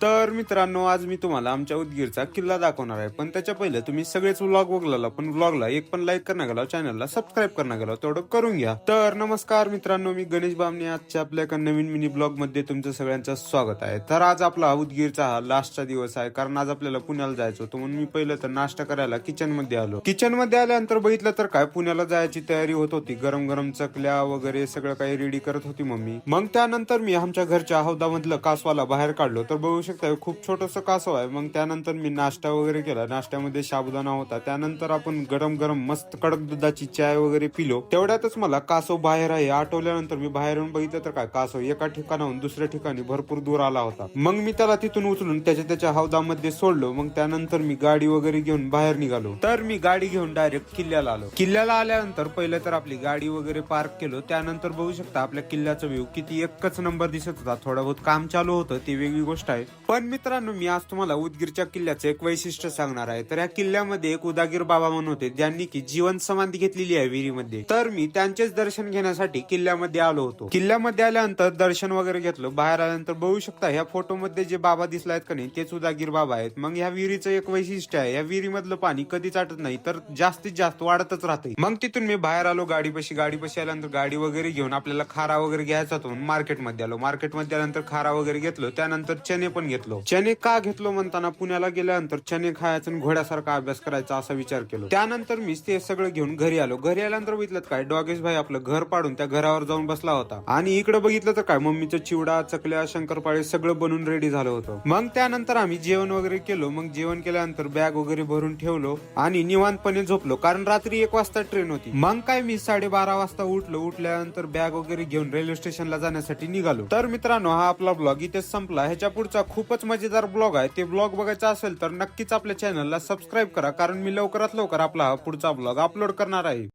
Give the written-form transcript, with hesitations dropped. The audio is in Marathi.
तर मित्रांनो, आज मी तुम्हाला आमच्या उदगीरचा किल्ला दाखवणार आहे. पण त्याच्या पहिले तुम्ही सगळेच व्लॉग बघला, पण व्लॉगला एक पण लाईक करणं गेला, चॅनलला सबस्क्राईब करणं गेला, तेवढं करून घ्या. तर नमस्कार मित्रांनो, मी गणेश बामणे. आजच्या आपल्या एका नवीन मिनी ब्लॉग मध्ये तुमचं सगळ्यांचं स्वागत आहे. तर आज आपला उदगीरचा हा लास्टचा दिवस आहे, कारण आज आपल्याला पुण्याला जायचं होतं. म्हणून मी पहिलं तर नाश्ता करायला किचन मध्ये आलो. किचन मध्ये आल्यानंतर बघितलं तर काय, पुण्याला जायची तयारी होत होती. गरम गरम चकल्या वगैरे सगळं काही रेडी करत होती मम्मी. मग त्यानंतर मी आमच्या घरच्या हौदामधलं कासवाला बाहेर काढलो. तर बघू शकता खूप छोटस कासव आहे. मग त्यानंतर मी नाश्ता वगैरे केला. नाश्त्यामध्ये साबुदाणा होता. त्यानंतर आपण गरम गरम मस्त कडक दुधाची चाय वगैरे पिलो. तेवढ्यातच मला कासव बाहेर आहे आठवल्यानंतर मी बाहेरून बघितलं तर काय, कासव एका ठिकाणाहून दुसऱ्या ठिकाणी भरपूर दूर आला होता. मग मी त्याला तिथून उचलून त्याच्या हौदामध्ये सोडलो. मग त्यानंतर मी गाडी वगैरे घेऊन बाहेर निघालो. तर मी गाडी घेऊन डायरेक्ट किल्ल्याला आलो. किल्ल्याला आल्यानंतर पहिलं तर आपली गाडी वगैरे पार्क केलो. त्यानंतर बघू शकता आपल्या किल्ल्याचा व्ह्यू किती एकच नंबर दिसत होता. थोडा बहुत काम चालू होतं, ती वेगळी गोष्ट आहे. पण मित्रांनो, मी आज तुम्हाला उदगीरच्या किल्ल्याचं एक वैशिष्ट्य सांगणार आहे. तर या किल्ल्यामध्ये एक उदागीर बाबा म्हणून होते, ज्यांनी की जीवन समाधी घेतलेली आहे विहिरीमध्ये. तर मी त्यांचेच दर्शन घेण्यासाठी किल्ल्यामध्ये आलो होतो. किल्ल्यामध्ये आल्यानंतर दर्शन वगैरे घेतलं. बाहेर आल्यानंतर बघू शकता ह्या फोटो मध्ये जे बाबा दिसलायत का नाही, तेच उदागीर बाबा आहेत. मग ह्या विहिरीचं एक वैशिष्ट्य आहे, या विहिरीमधलं पाणी कधीच आटत नाही, तर जास्तीत जास्त वाढतच राहते. मग तिथून मी बाहेर आलो गाडीपाशी आल्यानंतर गाडी वगैरे घेऊन आपल्याला खारा वगैरे घ्यायचा होता. मार्केटमध्ये आलो. मार्केटमध्ये आल्यानंतर खारा वगैरे घेतलो. त्यानंतर चणे पण घेतलो. चणे का घेतलो म्हणताना, पुण्याला गेल्यानंतर चणे खायचं आणि घोड्यासारखा अभ्यास करायचा असा विचार केला. त्यानंतर मी ते सगळं घेऊन घरी आलो. घरी आल्यानंतर बघितलं काय, डॉगेश भाई आपलं घर पाडून त्या घरावर जाऊन बसला होता. आणि इकडे बघितलं तर काय, मम्मीचं चिवडा, चकल्या, शंकरपाळे सगळं बनून रेडी झालं होतं. मग त्यानंतर आम्ही जेवण वगैरे केलो. मग जेवण केल्यानंतर बॅग वगैरे भरून ठेवलो आणि निवांतपणे झोपलो, कारण रात्री 1 वाजता ट्रेन होती. मग काय मी 12:30 वाजता उठलो. उठल्यानंतर बॅग वगैरे घेऊन रेल्वे स्टेशनला जाण्यासाठी निघालो. तर मित्रांनो, हा आपला ब्लॉग इथेच संपला. ह्याच्या पुढचा खूपच मजेदार ब्लॉग आहे. ते ब्लॉग बघायचा असेल तर नक्कीच आपल्या चॅनलला सबस्क्राईब करा, कारण मी लवकरात लवकर आपला पुढचा ब्लॉग अपलोड करणार आहे.